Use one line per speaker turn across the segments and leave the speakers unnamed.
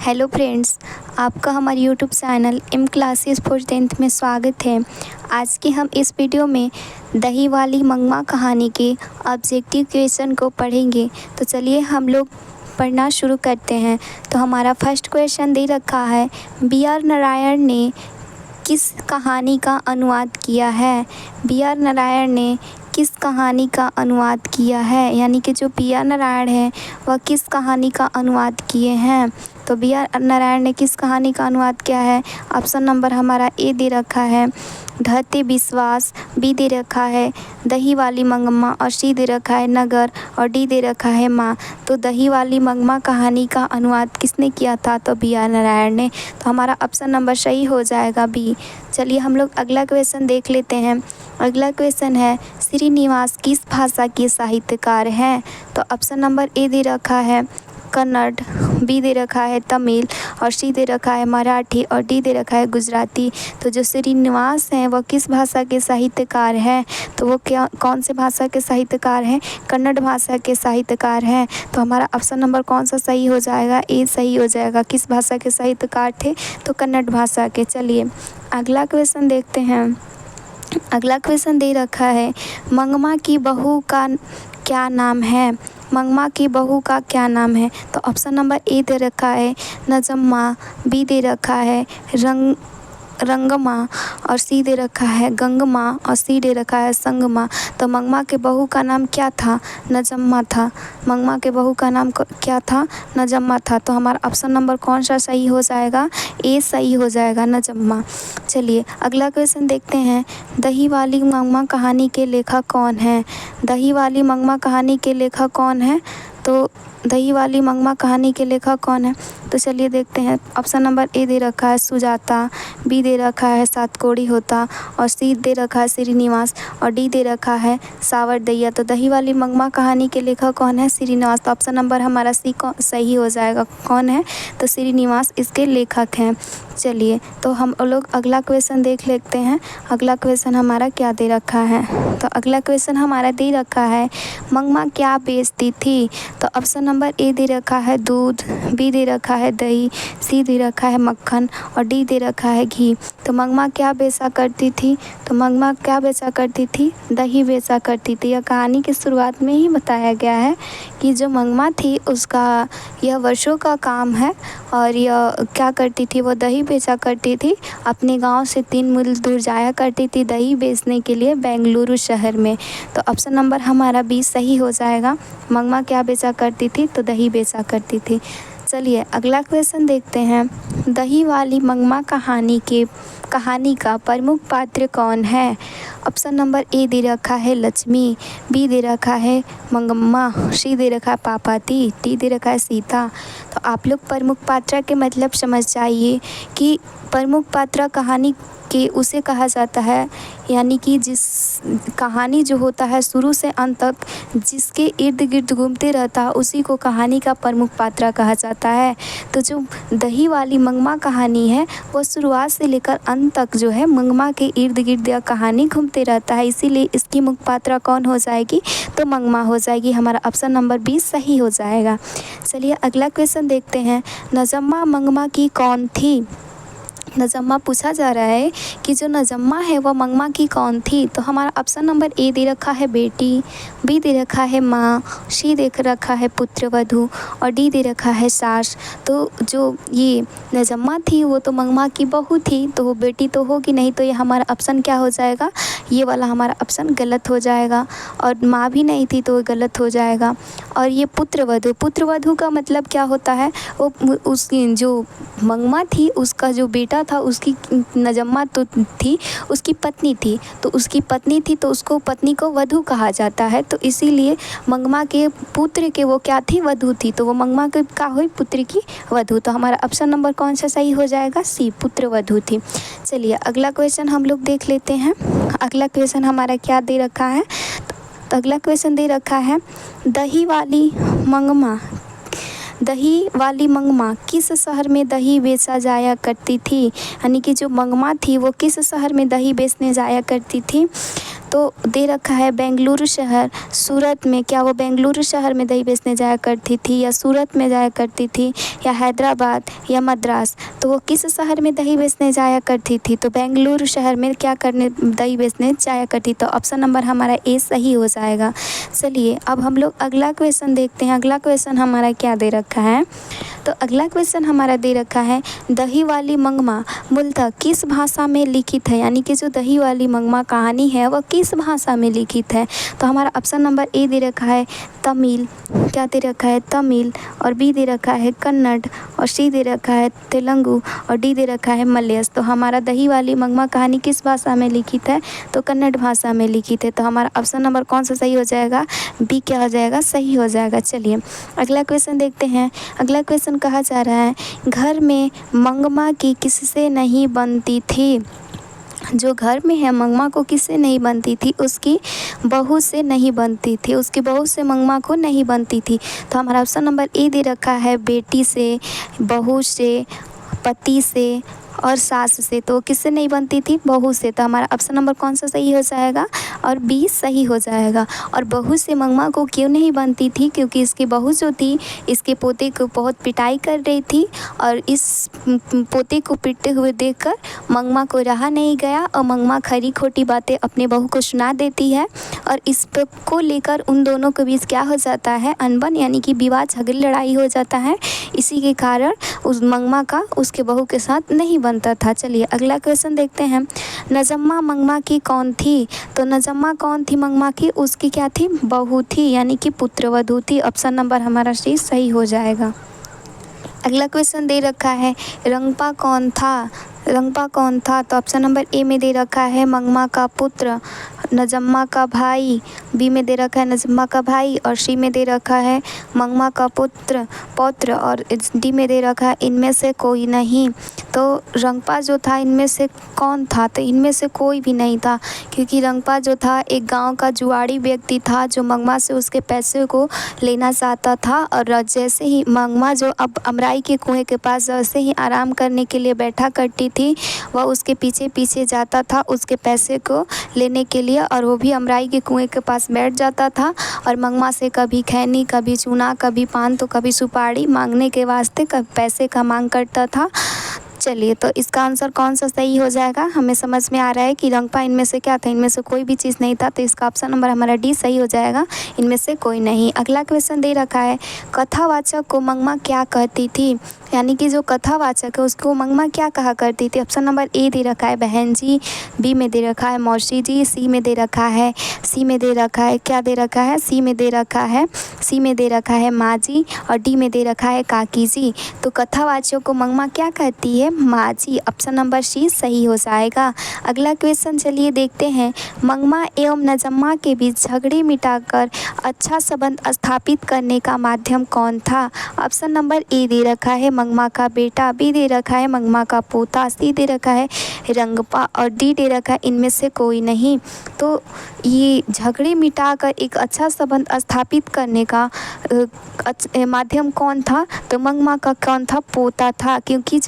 Hello friends, आपका हमारे YouTube channel M classes for 10th में स्वागत है। आज के हम इस वीडियो में दही वाली मंगमा कहानी के ऑब्जेक्टिव क्वेश्चन को पढ़ेंगे। तो चलिए हम लोग पढ़ना शुरू करते हैं। तो हमारा फर्स्ट क्वेश्चन दे रखा है, बी आर नारायण ने किस कहानी का अनुवाद किया है। बी आर नारायण ने किस कहानी का अनुवाद किया है, यानी कि जो बी आर नारायण है वह किस कहानी का अनुवाद किए हैं। तो बी आर नारायण ने किस कहानी का अनुवाद किया है। ऑप्शन नंबर हमारा ए दे रखा है ढहते विश्वास, बी दे रखा है दही वाली मंगमा और सी दे रखा है नगर और डी दे रखा है माँ। तो दही वाली मंगमा कहानी का अनुवाद किसने किया था, तो बी आर नारायण ने। तो हमारा ऑप्शन नंबर सही हो जाएगा बी। चलिए हम लोग अगला क्वेश्चन देख लेते हैं। अगला क्वेश्चन है, श्रीनिवास किस भाषा के साहित्यकार हैं। तो ऑप्शन नंबर ए दे रखा है कन्नड़, बी दे रखा है तमिल और सी दे रखा है मराठी और डी दे रखा है गुजराती। तो जो श्रीनिवास हैं वह किस भाषा के साहित्यकार हैं, तो वो कौन से भाषा के साहित्यकार हैं, कन्नड़ भाषा के साहित्यकार हैं। तो हमारा ऑप्शन नंबर कौन सा सही हो जाएगा, ए सही हो जाएगा। किस भाषा के साहित्यकार थे, तो कन्नड़ भाषा के। चलिए अगला क्वेश्चन देखते हैं। अगला क्वेश्चन दे रखा है, मंगमा की बहू का क्या नाम है। मंगमा की बहू का क्या नाम है। तो ऑप्शन नंबर ए दे रखा है नजम्मा, बी दे रखा है रंगमा और सी दे रखा है गंगमा और सी दे रखा है संगमा। तो मंगमा के बहू का नाम क्या था, नजम्मा था। मंगमा के बहू का नाम क्या था, नजम्मा था। तो हमारा ऑप्शन नंबर कौन सा सही हो जाएगा, ए सही हो जाएगा, नजम्मा। चलिए अगला क्वेश्चन देखते हैं, दही वाली मंगमा कहानी के लेखक कौन है। दही वाली मंगमा कहानी के लेखक कौन है, तो दही वाली मंगमा कहानी के लेखक कौन है। तो चलिए देखते हैं। ऑप्शन नंबर ए दे रखा है सुजाता, बी दे रखा है सातकोड़ी होता और सी दे रखा है श्रीनिवास और डी दे रखा है सावरदैया। तो दही वाली मंगमा कहानी के लेखक कौन है, श्रीनिवास। तो ऑप्शन नंबर हमारा सी सही हो जाएगा। कौन है, तो श्रीनिवास इसके लेखक हैं। चलिए तो हम लोग अगला क्वेश्चन देख लेते हैं। अगला क्वेश्चन हमारा क्या दे रखा है। तो अगला क्वेश्चन हमारा दे रखा है, मंगमा क्या बेचती थी। तो ऑप्शन नंबर ए दे रखा है दूध, बी दे रखा है दही, सी दे रखा है मक्खन और डी दे रखा है घी। तो मंगमा क्या बेचा करती थी, तो मंगमा क्या बेचा करती थी, दही बेचा करती थी। यह कहानी की शुरुआत में ही बताया गया है कि जो मंगमा थी उसका यह वर्षों का काम है और यह क्या करती थी, वो दही बेचा करती थी। अपने गांव से 3 मील दूर जाया करती थी दही बेचने के लिए बेंगलुरु शहर में। तो ऑप्शन नंबर हमारा बी सही हो जाएगा। मंगमा क्या बेचा करती थी, तो दही बेचा करती थी। चलिए अगला क्वेश्चन देखते हैं, दही वाली मंगमा कहानी का प्रमुख पात्र कौन है। ऑप्शन नंबर ए दे रखा है लक्ष्मी, बी दे रखा है मंगम्मा, सी दे रखा है पापाती, डी दे रखा है सीता। तो आप लोग प्रमुख पात्र के मतलब समझ जाइए कि प्रमुख पात्र कहानी के उसे कहा जाता है, यानी कि जिस कहानी जो होता है शुरू से अंत तक जिसके इर्द गिर्द घूमते रहता है उसी को कहानी का प्रमुख पात्र कहा जाता है। तो जो दही वाली मंगमा कहानी है वो शुरुआत से लेकर अंत तक जो है मंगमा के इर्द गिर्द यह कहानी घूमते रहता है, इसीलिए इसकी मुख्य पात्र कौन हो जाएगी, तो मंगमा हो जाएगी। हमारा ऑप्शन नंबर 20 सही हो जाएगा। चलिए अगला क्वेश्चन देखते हैं, नजम्मा मंगमा की कौन थी। नजम्मा पूछा जा रहा है कि जो नजम्मा है वह मंगमा की कौन थी। तो हमारा ऑप्शन नंबर ए दे रखा है बेटी, बी दे रखा है माँ, सी दे रखा है पुत्रवधू और डी दे रखा है सास। तो जो ये नजम्मा थी वो तो मंगमा की बहू थी, तो वो बेटी तो होगी नहीं, तो ये हमारा ऑप्शन क्या हो जाएगा, ये वाला हमारा ऑप्शन गलत हो जाएगा। और माँ भी नहीं थी तो वो गलत हो जाएगा। और ये पुत्रवधू का मतलब क्या होता है, वो उसकी जो मंगमा थी उसका जो बेटा था उसकी नजम्मा तो थी, उसकी पत्नी थी, तो उसकी पत्नी थी तो उसको पत्नी को वधू कहा जाता है। तो इसीलिए मंगमा के पुत्र के वो क्या थी, वधू थी, तो वो मंगमा के क्या हुई, पुत्र की वधू। तो हमारा ऑप्शन नंबर कौन सा सही हो जाएगा, सी पुत्र वधू थी। चलिए अगला क्वेश्चन हम लोग देख लेते हैं। अगला क्वेश्चन हमारा क्या दे रखा है, तो अगला क्वेश्चन दे रखा है, दही वाली मंगमा किस शहर में दही बेचा जाया करती थी, यानी कि जो मंगमा थी वो किस शहर में दही बेचने जाया करती थी। तो तो दे रखा है बेंगलुरु शहर, सूरत में, क्या वो बेंगलुरु शहर में दही बेचने जाया करती थी या सूरत में जाया करती थी या हैदराबाद या मद्रास? तो वो किस शहर में दही बेचने जाया करती थी? तो बेंगलुरु शहर में क्या करने दही बेचने जाया करती। तो ऑप्शन नंबर हमारा ए सही हो जाएगा। चलिए अब हम लोग अगला क्वेश्चन देखते हैं। अगला क्वेश्चन हमारा क्या दे रखा है? तो अगला क्वेश्चन हमारा दे रखा है दही वाली मंगमा मूलतः किस भाषा में लिखित है? यानी कि जो दही वाली मंगमा कहानी है वह किस भाषा में लिखित है? तो हमारा ऑप्शन नंबर ए दे रखा है तमिल, क्या दे रखा है तमिल, और बी दे रखा है कन्नड़, और सी दे रखा है तेलुगु, और डी दे रखा है मलयास। तो हमारा दही वाली मंगमा कहानी किस भाषा में लिखित है? तो कन्नड़ भाषा में लिखित है। तो हमारा ऑप्शन नंबर कौन सा सही हो जाएगा? बी क्या हो जाएगा? सही हो जाएगा। चलिए अगला क्वेश्चन देखते हैं। अगला क्वेश्चन कहा जा रहा है घर में मंगमा की किससे नहीं बनती थी? जो घर में है मंगमा को किससे नहीं बनती थी? उसकी बहू से नहीं बनती थी, उसकी बहू से मंगमा को नहीं बनती थी। तो हमारा ऑप्शन नंबर ए दे रखा है बेटी से, बहू से, पति से और सास से। तो किससे नहीं बनती थी? बहू से। तो हमारा ऑप्शन नंबर कौन सा सही हो जाएगा? और बी सही हो जाएगा। और बहू से मंगमा को क्यों नहीं बनती थी? क्योंकि इसकी बहू जो थी इसके पोते को बहुत पिटाई कर रही थी, और इस पोते को पिटते हुए देखकर मंगमा को रहा नहीं गया, और मंगमा खरी खोटी बातें अपने बहू को सुना देती है, और इस को लेकर उन दोनों के बीच क्या हो जाता है? अनबन, यानी कि विवाद, झगड़ी, लड़ाई हो जाता है। इसी के कारण उस मंगमा का उसके बहू के साथ नहीं बनता था। चलिए अगला क्वेश्चन देखते हैं। नजम्मा मंगमा की कौन थी? तो नजम्मा कौन थी मंगमा की? उसकी क्या थी? बहू थी, यानी कि पुत्रवधू थी। ऑप्शन नंबर हमारा सी सही हो जाएगा। अगला क्वेश्चन दे रखा है रंगपा कौन था? रंगपा कौन था? तो ऑप्शन नंबर ए में दे रखा है मंगमा का पुत्र, नजम्मा का भाई, बी में दे रखा है नजम्मा का भाई, और सी में दे रखा है मंगमा का पौत्र, और डी में दे रखा है इनमें से कोई नहीं। तो रंगपा जो था इनमें से कौन था? तो इनमें से कोई भी नहीं था, क्योंकि रंगपा जो था एक गांव का जुआड़ी व्यक्ति था जो मंगमा से उसके पैसे को लेना चाहता था। और जैसे ही मंगमा जो अब अमराई के कुएं के पास जैसे ही आराम करने के लिए बैठा करती थी, वह उसके पीछे पीछे जाता था उसके पैसे को लेने के लिए, और वो भी अमराई के कुएं के पास बैठ जाता था, और मंगमा से कभी खैनी, कभी चूना, कभी पान, तो कभी सुपारी मांगने के वास्ते पैसे का मांग करता था। चलिए तो इसका आंसर कौन सा सही हो जाएगा? हमें समझ में आ रहा है कि रंगपा इनमें से क्या था? इनमें से कोई भी चीज़ नहीं था। तो इसका ऑप्शन नंबर हमारा डी सही हो जाएगा, इनमें से कोई नहीं। अगला क्वेश्चन दे रखा है कथावाचक को मंगमा क्या कहती थी? यानी कि जो कथावाचक है उसको मंगमा क्या कहा करती थी? ऑप्शन नंबर ए दे रखा है बहन जी, बी में दे रखा है मौसी जी, सी में दे रखा है क्या दे रखा है? सी में दे रखा है माँ जी, और डी में दे रखा है काकी जी। तो कथावाचक को मंगमा क्या कहती है? माँ जी। ऑप्शन नंबर सी सही हो जाएगा। अगला क्वेश्चन चलिए देखते हैं। मंगमा एवं नजम्मा के बीच झगड़े मिटाकर अच्छा संबंध स्थापित करने का माध्यम कौन था? ऑप्शन नंबर ए दे रखा है मंगमा का बेटा, बी दे रखा है मंगमा का पोता, सी दे रखा है रंगपा, और डी दे रखा है इनमें से कोई नहीं। तो ये झगड़े मिटाकर एक अच्छा संबंध स्थापित करने का माध्यम कौन था? तो मंगमा का कौन था? पोता था। क्योंकि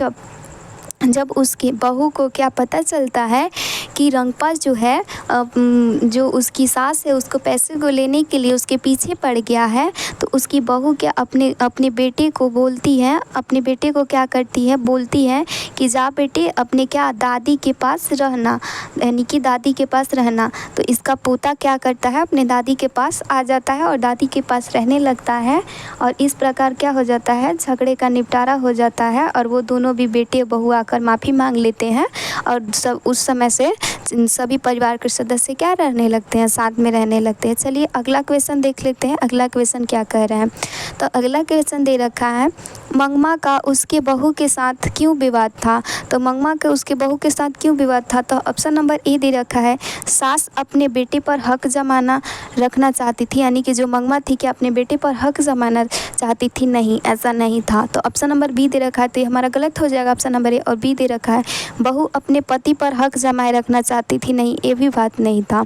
जब उसकी बहू को क्या पता चलता है कि रंगपा जो है जो उसकी सास है उसको पैसे को लेने के लिए उसके पीछे पड़ गया है, तो उसकी बहू क्या अपने बेटे को बोलती है, अपने बेटे को क्या करती है? बोलती है कि जा बेटे अपने क्या दादी के पास रहना, यानी कि दादी के पास रहना। तो इसका पोता क्या करता है? अपने दादी के पास आ जाता है और दादी के पास रहने लगता है, और इस प्रकार क्या हो जाता है? झगड़े का निपटारा हो जाता है, और वो दोनों भी बेटे बहू आकर माफ़ी मांग लेते हैं, और सब उस समय से सभी परिवार के सदस्य क्या रहने लगते हैं? साथ में रहने लगते हैं। चलिए अगला क्वेश्चन देख लेते हैं। अगला क्वेश्चन क्या कह रहे हैं? तो अगला क्वेश्चन दे रखा है मंगमा का उसके बहू के साथ क्यों विवाद था? तो मंगमा का उसके बहू के साथ क्यों विवाद था? तो ऑप्शन नंबर ए दे रखा है सास अपने बेटे पर हक जमाना रखना चाहती थी, यानी कि जो मंगमा थी क्या अपने बेटे पर हक जमाना चाहती थी? नहीं, ऐसा नहीं था। तो ऑप्शन नंबर बी दे रखा है, तो ये हमारा गलत हो जाएगा। ऑप्शन नंबर ए और बी दे रखा है बहू अपने पति पर हक जमाए रखना चाहती थी, नहीं, ये भी बात नहीं था।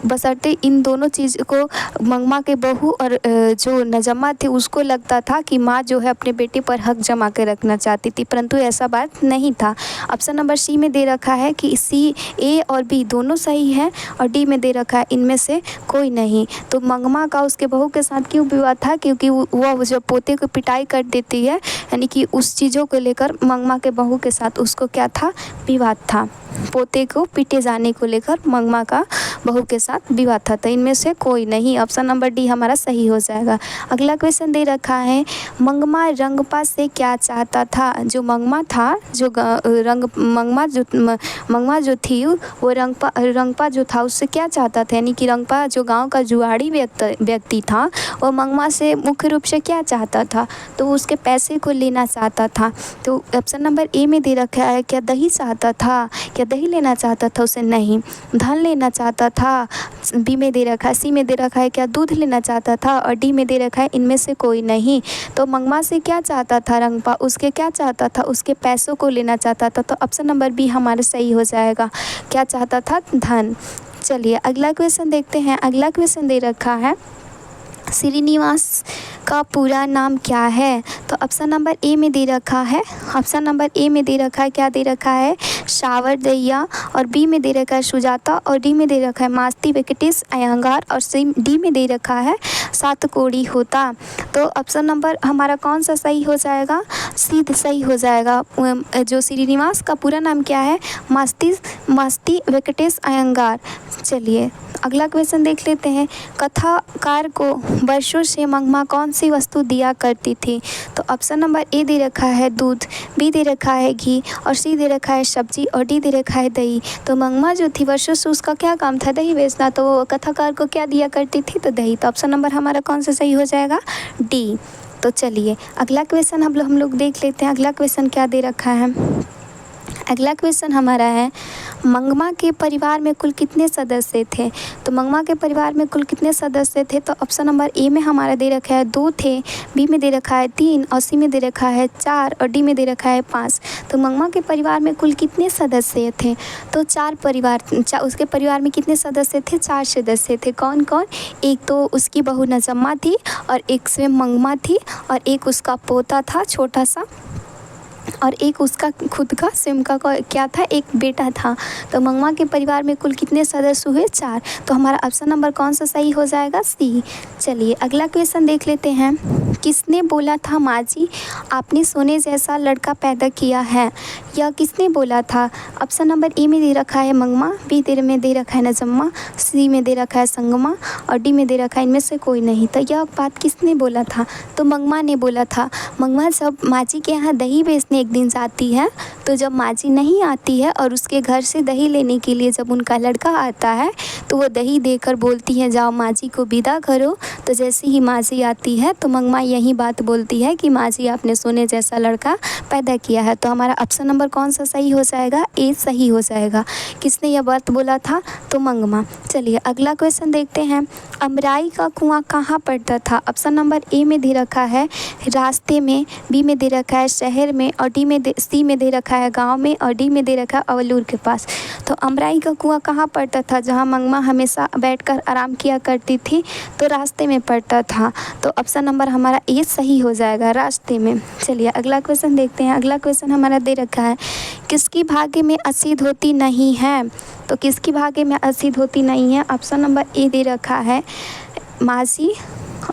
बशर्ते इन दोनों चीज़ को मंगमा के बहू और जो नजम्मा थी उसको लगता था कि माँ जो है अपने बेटे पर हक जमा कर रखना चाहती थी, परंतु ऐसा बात नहीं था। ऑप्शन नंबर सी में दे रखा है कि सी, ए और बी दोनों सही है, और डी में दे रखा है इनमें से कोई नहीं। तो मंगमा का उसके बहू के साथ क्यों विवाद था? क्योंकि वह जब पोते को पिटाई कर देती है, यानी कि उस चीज़ों को लेकर मंगमा के बहू के साथ उसको क्या था? विवाद था। पोते को पीटे जाने को लेकर मंगमा का बहू के साथ विवाद था। तो इनमें से कोई नहीं, ऑप्शन नंबर डी हमारा सही हो जाएगा। अगला क्वेश्चन दे रखा है, मंगमा रंगपा से क्या चाहता था? जो मंगमा था, जो मंगमा जो थी वो रंगपा जो था उससे क्या चाहता था? यानी कि रंगपा जो गांव का जुआड़ी व्यक्ति था, वो मंगमा से मुख्य रूप से क्या चाहता था? तो उसके पैसे को लेना चाहता था। तो ऑप्शन नंबर ए में दे रखा है, क्या दही चाहता था? क्या दही लेना चाहता था उसे? नहीं। धन लेना चाहता था, बी में दे रखा है। सी में दे रखा है क्या दूध लेना चाहता था, और डी में दे रखा है इनमें से कोई नहीं। तो मंगमा से क्या चाहता था रंगपा? उसके क्या चाहता था? उसके पैसों को लेना चाहता था। तो ऑप्शन नंबर बी हमारा सही हो जाएगा। क्या चाहता था? धन। चलिए अगला क्वेश्चन देखते हैं। अगला क्वेश्चन दे रखा है, श्रीनिवास का पूरा नाम क्या है? तो ऑप्शन नंबर ए में दे रखा है, ऑप्शन नंबर ए में दे रखा है, क्या दे रखा है? शावर दैया, और बी में दे रखा है सुजाता, और डी में दे रखा है मास्ती वेंकटेश अयंगार, और सी डी में दे रखा है सातकोड़ी होता। तो ऑप्शन नंबर हमारा कौन सा सही हो जाएगा? सी सही हो जाएगा। जो श्रीनिवास का पूरा नाम क्या है? मास्ती वेंकटेश अयंगार। चलिए अगला क्वेश्चन देख लेते हैं। कथाकार को वर्षों से मंगमा कौन सी वस्तु दिया करती थी? तो ऑप्शन नंबर ए दे रखा है दूध, बी दे रखा है घी, और सी दे रखा है सब्जी, और डी दे रखा है दही। तो मंगमा जो थी वर्षों से उसका क्या काम था? दही बेचना। तो वो कथाकार को क्या दिया करती थी? तो दही। तो ऑप्शन नंबर हमारा कौन सा सही हो जाएगा? डी। तो चलिए अगला क्वेश्चन हम लोग देख लेते हैं। अगला क्वेश्चन क्या दे रखा है? अगला क्वेश्चन हमारा है, मंगमा के परिवार में कुल कितने सदस्य थे? तो मंगमा के परिवार में कुल कितने सदस्य थे? तो ऑप्शन नंबर ए में हमारा दे रखा है 2 थे, बी में दे रखा है 3, और सी में दे रखा है 4, और डी में दे रखा है 5। तो मंगमा के परिवार में कुल कितने सदस्य थे? तो उसके परिवार में कितने सदस्य थे? 4 सदस्य थे। कौन कौन? एक तो उसकी बहू नजम्मा थी, और एक स्वयं मंगमा थी, और एक उसका पोता था छोटा सा, और एक उसका खुद का स्वयं का क्या था? एक बेटा था। तो मंगमा के परिवार में कुल कितने सदस्य हुए? 4। तो हमारा ऑप्शन नंबर कौन सा सही हो जाएगा? सी। चलिए अगला क्वेश्चन देख लेते हैं। किसने बोला था माँ जी आपने सोने जैसा लड़का पैदा किया है? यह किसने बोला था? ऑप्शन नंबर ए में दे रखा है मंगमा, बी में दे रखा है नजम्मा, सी में दे रखा है संगमा, और डी में दे रखा है इनमें से कोई नहीं। तो यह बात किसने बोला था? तो मंगमा ने बोला था। मंगमा जब माँ जी के यहाँ दही बेचने एक दिन जाती है, तो जब माँ जी नहीं आती है और उसके घर से दही लेने के लिए जब उनका लड़का आता है, तो वो दही देकर बोलती है जाओ माँ जी को विदा करो। तो जैसे ही माँ जी आती है तो मंगमा यही बात बोलती है कि माँ जी आपने सोने जैसा लड़का पैदा किया है। तो हमारा ऑप्शन नंबर कौन सा सही हो जाएगा? ए सही हो जाएगा। किसने यह बात बोला था? तो मंगमा। चलिए अगला क्वेश्चन देखते हैं। अमराई का कुआं कहाँ पड़ता था? ऑप्शन नंबर ए में दे रखा है रास्ते में, बी में दे रखा है शहर में, और सी में दे रखा है गांव में, और डी में दे रखा है अवलूर के पास। तो अमराई का कुआं कहाँ पड़ता था? जहां मंगमा हमेशा बैठकर आराम किया करती थी, तो रास्ते में पड़ता था। तो ऑप्शन नंबर हमारा ए सही हो जाएगा, रास्ते में। चलिए अगला क्वेश्चन देखते हैं। अगला क्वेश्चन हमारा दे रखा है, किसकी भाग्य में असीध होती नहीं है? तो किसकी भाग्य में असीध होती नहीं है? ऑप्शन नंबर ए दे रखा है मासी,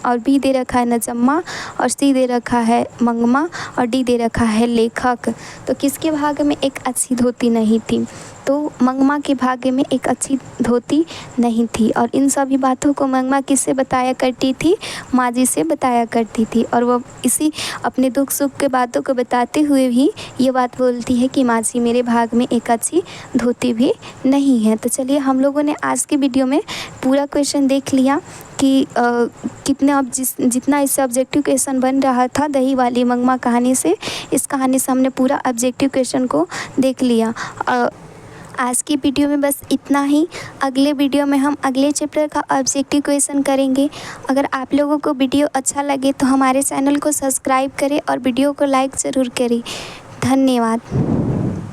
और बी दे रखा है नजम्मा, और सी दे रखा है मंगमा, और डी दे रखा है लेखक। तो किसके भाग्य में एक अच्छी धोती नहीं थी? तो मंगमा के भाग्य में एक अच्छी धोती नहीं थी। और इन सभी बातों को मंगमा किससे बताया करती थी? माँ जी से बताया करती थी। और वो इसी अपने दुख सुख के बातों को बताते हुए भी ये बात बोलती है कि माँ जी मेरे भाग में एक अच्छी धोती भी नहीं है। तो चलिए हम लोगों ने आज की वीडियो में पूरा क्वेश्चन देख लिया कि कितने अब जितना इससे ऑब्जेक्टिव क्वेश्चन बन रहा था दही वाली मंगमा कहानी से, इस कहानी से हमने पूरा ऑब्जेक्टिव क्वेश्चन को देख लिया। आज की वीडियो में बस इतना ही। अगले वीडियो में हम अगले चैप्टर का ऑब्जेक्टिव क्वेश्चन करेंगे। अगर आप लोगों को वीडियो अच्छा लगे तो हमारे चैनल को सब्सक्राइब करें और वीडियो को लाइक ज़रूर करें। धन्यवाद।